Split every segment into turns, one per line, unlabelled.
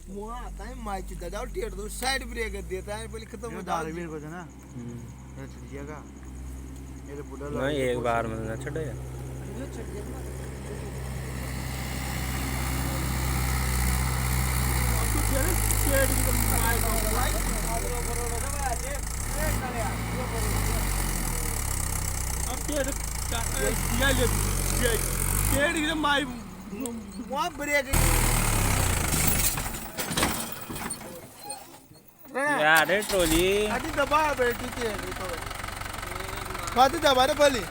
मुआ आता है माइक दादा और टेढ़ दो साइड ब्रेक देता है पहले खत्म हो
दार भी को ना ये छड़िएगा ये बुढ़ा
नहीं एक बार में ना छड़े
वहाँ ब्रेक
यार ट्रॉली
आधी दबा बैठी थी खाती दबा रे पहली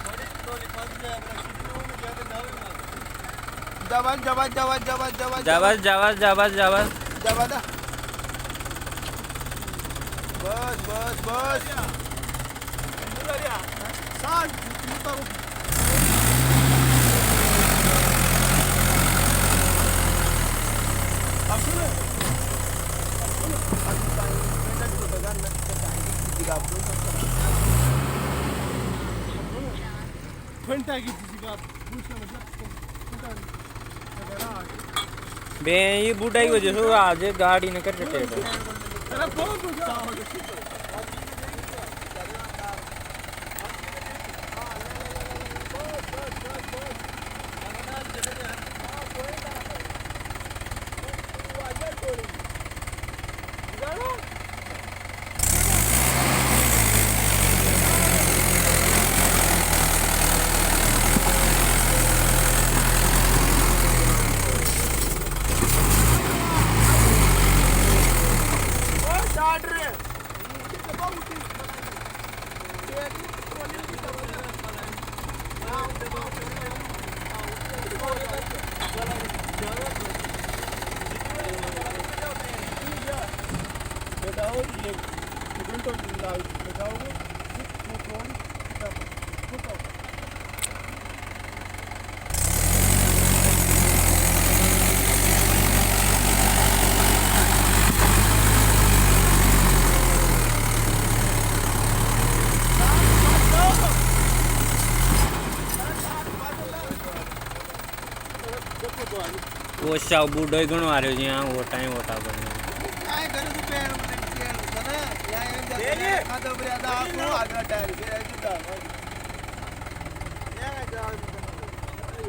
जवान जवान जवान जवान जवान
जावाज जावाज जावाज जावाज
जवान बस बस बस साल
बे ये बूढ़ा की वजह से आज गाड़ी न कर चटे वो शाव बूढ़ो ही गुण मारे जी हाँ वो टाइम होता बने
काय करे तू पेड़ में पेड़ होता ना या ये खादा बरियादा आपको आगे टायर से जुदा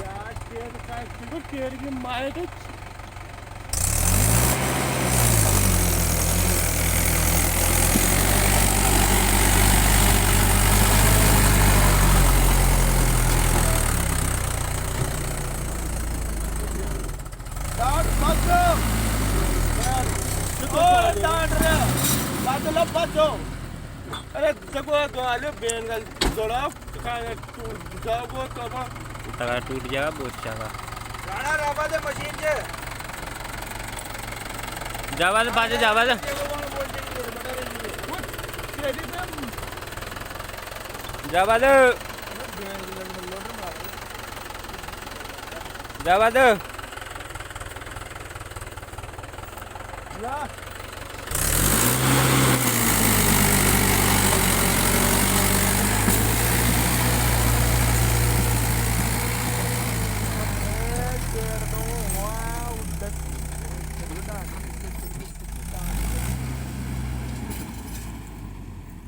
यार पेड़ काय तो पेड़ की मारे तो अरे जगो तो आले बेन का जोड़ा का टूट जाओ तो
तला टूट जाएगा बहुत जाएगा
गाना राबा दे मशीन से
जावाज बाजे जावाज जावाज जावाज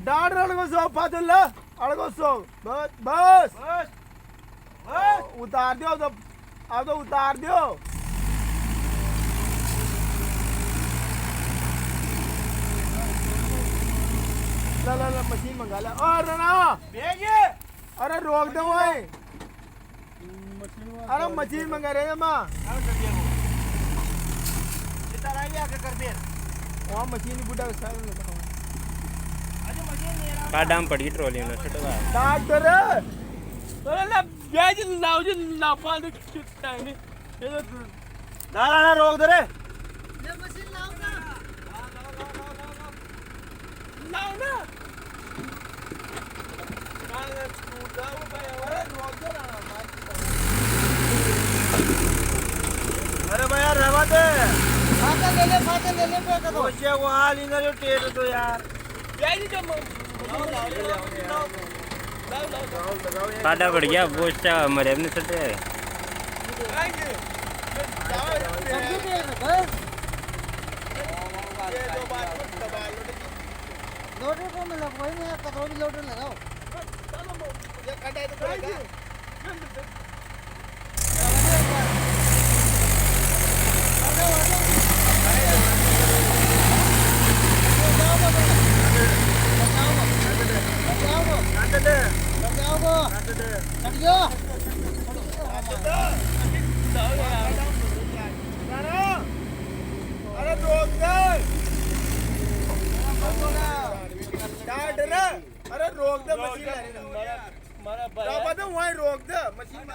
डाड़ अड़गोसो पादुल्ला अड़गोसो बस बस बस उतार दियो अब तो उतार दियो ला ला ला मशीन मंगा ला और ना भेजिए अरे रोक दो भाई अरे मशीन मंगा रहे हैं माँ इतना आइए आके कर बेर वहाँ मशीन बुढ़ा साल में लगाओ
काडाम पड़ी ट्रॉली में छटवा
डॉक्टर तो ना ब्याज लाओ जी ना पाल दे कितना है ये तो ना रोक दे रे ये मशीन लाओ ना लाओ ना काले छूटा वो भाई अरे रोक दे ना अरे भाई यार रहवा दे फाटे ले ले पे करो ओछे वो हाल इधर जो टेर तो यार ब्याज जो
काडा बढ़ गया वो मरे अपने छटे
सब्जी पे बस ये दो बात को दबा लो लोडर को मैं लगवाई नहीं कतौड़ी लोडर लगाओ चलो मुझे कटाई तो पड़ेगा अरे रोक दे अरे रोक दे मशीन रोक दे मशीन